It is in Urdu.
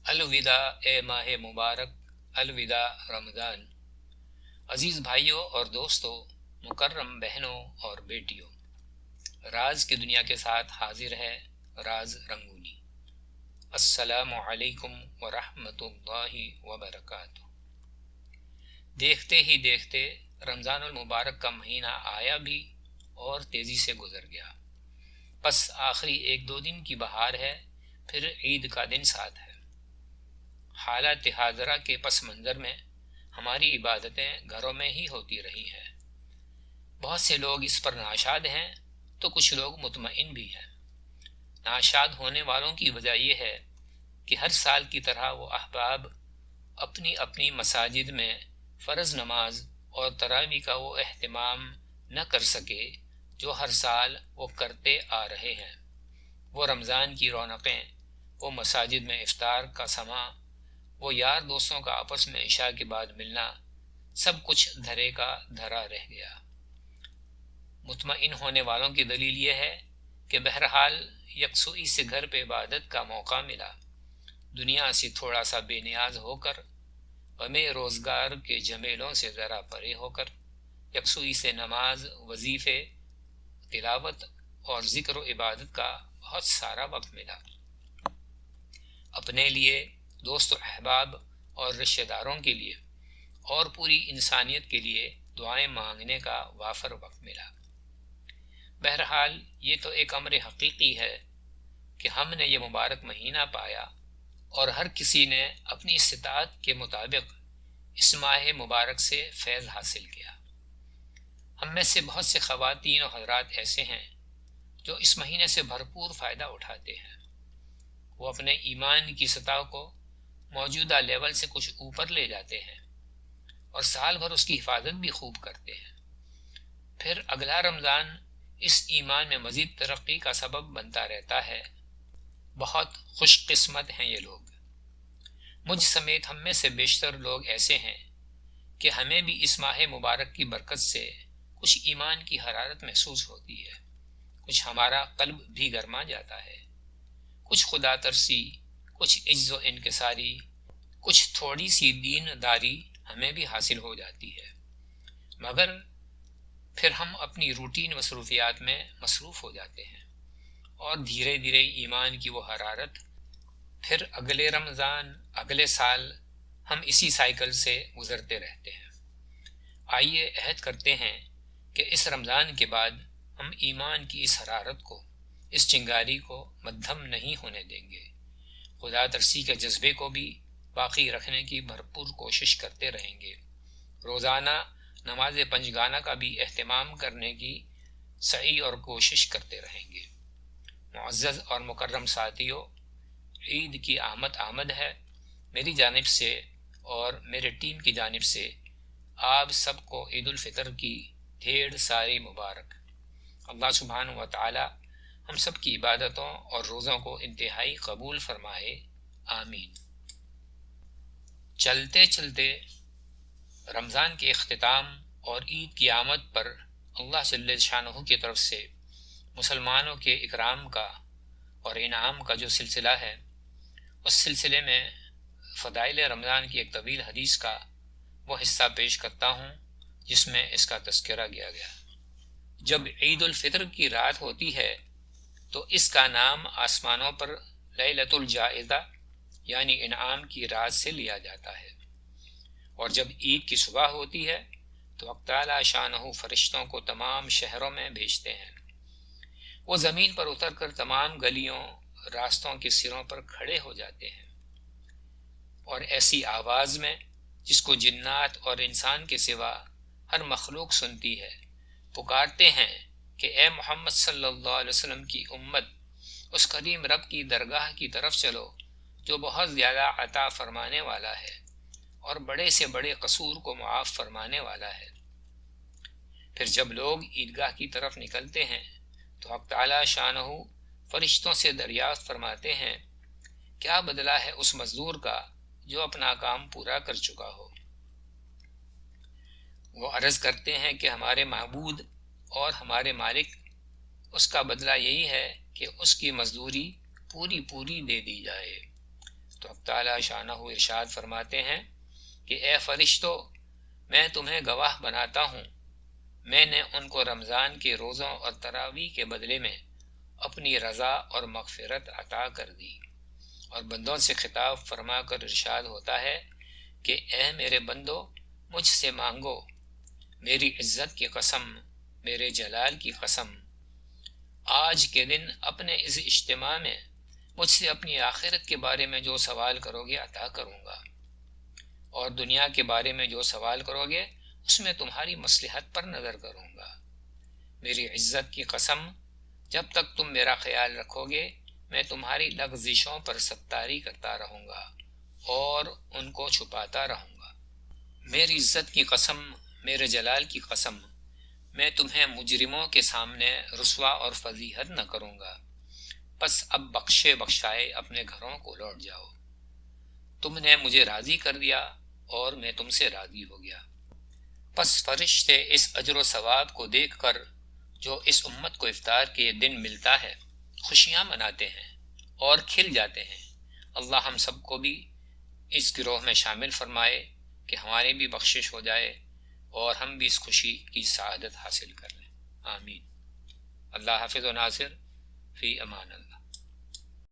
الوداع اے ماہ مبارک، الوداع رمضان۔ عزیز بھائیوں اور دوستوں، مکرم بہنوں اور بیٹیوں، راز کی دنیا کے ساتھ حاضر ہے راز رنگونی۔ السلام علیکم ورحمۃ اللہ وبرکاتہ۔ دیکھتے ہی دیکھتے رمضان المبارک کا مہینہ آیا بھی اور تیزی سے گزر گیا۔ بس آخری 1-2 دن کی بہار ہے، پھر عید کا دن ساتھ ہے۔ حالات حاضرہ کے پس منظر میں ہماری عبادتیں گھروں میں ہی ہوتی رہی ہیں۔ بہت سے لوگ اس پر ناشاد ہیں تو کچھ لوگ مطمئن بھی ہیں۔ ناشاد ہونے والوں کی وجہ یہ ہے کہ ہر سال کی طرح وہ احباب اپنی اپنی مساجد میں فرض نماز اور تراویح کا وہ اہتمام نہ کر سکے جو ہر سال وہ کرتے آ رہے ہیں۔ وہ رمضان کی رونقیں، وہ مساجد میں افطار کا سماں، وہ یار دوستوں کا آپس میں عشاء کے بعد ملنا، سب کچھ دھرے کا دھرا رہ گیا۔ مطمئن ہونے والوں کی دلیل یہ ہے کہ بہرحال یکسوئی سے گھر پہ عبادت کا موقع ملا۔ دنیا سے تھوڑا سا بے نیاز ہو کر، غم روزگار کے جھمیلوں سے ذرا پرے ہو کر، یکسوئی سے نماز، وظیفے، تلاوت اور ذکر و عبادت کا بہت سارا وقت ملا۔ اپنے لیے، دوست و احباب اور رشتہ داروں کے لیے اور پوری انسانیت کے لیے دعائیں مانگنے کا وافر وقت ملا۔ بہرحال یہ تو ایک امر حقیقی ہے کہ ہم نے یہ مبارک مہینہ پایا اور ہر کسی نے اپنی استطاعت کے مطابق اس ماہ مبارک سے فیض حاصل کیا۔ ہم میں سے بہت سے خواتین و حضرات ایسے ہیں جو اس مہینے سے بھرپور فائدہ اٹھاتے ہیں۔ وہ اپنے ایمان کی سطح کو موجودہ لیول سے کچھ اوپر لے جاتے ہیں اور سال بھر اس کی حفاظت بھی خوب کرتے ہیں۔ پھر اگلا رمضان اس ایمان میں مزید ترقی کا سبب بنتا رہتا ہے۔ بہت خوش قسمت ہیں یہ لوگ۔ مجھ سمیت ہم میں سے بیشتر لوگ ایسے ہیں کہ ہمیں بھی اس ماہ مبارک کی برکت سے کچھ ایمان کی حرارت محسوس ہوتی ہے، کچھ ہمارا قلب بھی گرما جاتا ہے، کچھ خدا ترسی، کچھ عجز و انکساری، کچھ تھوڑی سی دین داری ہمیں بھی حاصل ہو جاتی ہے، مگر پھر ہم اپنی روٹین مصروفیات میں مصروف ہو جاتے ہیں اور دھیرے دھیرے ایمان کی وہ حرارت، پھر اگلے رمضان، اگلے سال ہم اسی سائیکل سے گزرتے رہتے ہیں۔ آئیے عہد کرتے ہیں کہ اس رمضان کے بعد ہم ایمان کی اس حرارت کو، اس چنگاری کو مدھم نہیں ہونے دیں گے۔ خدا ترسی کے جذبے کو بھی باقی رکھنے کی بھرپور کوشش کرتے رہیں گے۔ روزانہ نماز پنجگانہ کا بھی اہتمام کرنے کی سعی اور کوشش کرتے رہیں گے۔ معزز اور مکرم ساتھیو، عید کی آمد ہے۔ میری جانب سے اور میرے ٹیم کی جانب سے آپ سب کو عید الفطر کی ڈھیر ساری مبارک۔ اللہ سبحانہ و تعالی ہم سب کی عبادتوں اور روزوں کو انتہائی قبول فرمائے، آمین۔ چلتے چلتے رمضان کے اختتام اور عید کی آمد پر اللہ جل شانہ کی طرف سے مسلمانوں کے اکرام کا اور انعام کا جو سلسلہ ہے، اس سلسلے میں فضائل رمضان کی ایک طویل حدیث کا وہ حصہ پیش کرتا ہوں جس میں اس کا تذکرہ کیا گیا۔ جب عید الفطر کی رات ہوتی ہے تو اس کا نام آسمانوں پر لیلۃ الجائزہ یعنی انعام کی رات سے لیا جاتا ہے، اور جب عید کی صبح ہوتی ہے تو حق تعالی شانہ فرشتوں کو تمام شہروں میں بھیجتے ہیں۔ وہ زمین پر اتر کر تمام گلیوں، راستوں کے سروں پر کھڑے ہو جاتے ہیں اور ایسی آواز میں جس کو جنات اور انسان کے سوا ہر مخلوق سنتی ہے، پکارتے ہیں کہ اے محمد صلی اللہ علیہ وسلم کی امت، اس کریم رب کی درگاہ کی طرف چلو جو بہت زیادہ عطا فرمانے والا ہے اور بڑے سے بڑے قصور کو معاف فرمانے والا ہے۔ پھر جب لوگ عیدگاہ کی طرف نکلتے ہیں تو حق تعالی شانہ فرشتوں سے دریافت فرماتے ہیں، کیا بدلہ ہے اس مزدور کا جو اپنا کام پورا کر چکا ہو؟ وہ عرض کرتے ہیں کہ ہمارے معبود اور ہمارے مالک، اس کا بدلہ یہی ہے کہ اس کی مزدوری پوری دے دی جائے۔ تو حق تعالی شانہ ارشاد فرماتے ہیں کہ اے فرشتو، میں تمہیں گواہ بناتا ہوں، میں نے ان کو رمضان کے روزوں اور تراویح کے بدلے میں اپنی رضا اور مغفرت عطا کر دی۔ اور بندوں سے خطاب فرما کر ارشاد ہوتا ہے کہ اے میرے بندو، مجھ سے مانگو، میری عزت کی قسم، میرے جلال کی قسم، آج کے دن اپنے اس اجتماع میں مجھ سے اپنی آخرت کے بارے میں جو سوال کرو گے عطا کروں گا، اور دنیا کے بارے میں جو سوال کرو گے اس میں تمہاری مصلحت پر نظر کروں گا۔ میری عزت کی قسم، جب تک تم میرا خیال رکھو گے میں تمہاری لغزشوں پر ستاری کرتا رہوں گا اور ان کو چھپاتا رہوں گا۔ میری عزت کی قسم، میرے جلال کی قسم، میں تمہیں مجرموں کے سامنے رسوا اور فضیحت نہ کروں گا۔ پس اب بخشے بخشائے اپنے گھروں کو لوٹ جاؤ، تم نے مجھے راضی کر دیا اور میں تم سے راضی ہو گیا۔ پس فرشتے اس اجر و ثواب کو دیکھ کر جو اس امت کو افطار کے دن ملتا ہے خوشیاں مناتے ہیں اور کھل جاتے ہیں۔ اللہ ہم سب کو بھی اس گروہ میں شامل فرمائے کہ ہماری بھی بخشش ہو جائے اور ہم بھی اس خوشی کی سعادت حاصل کر لیں۔ آمین۔ اللہ حافظ و ناصر، فی امان اللہ۔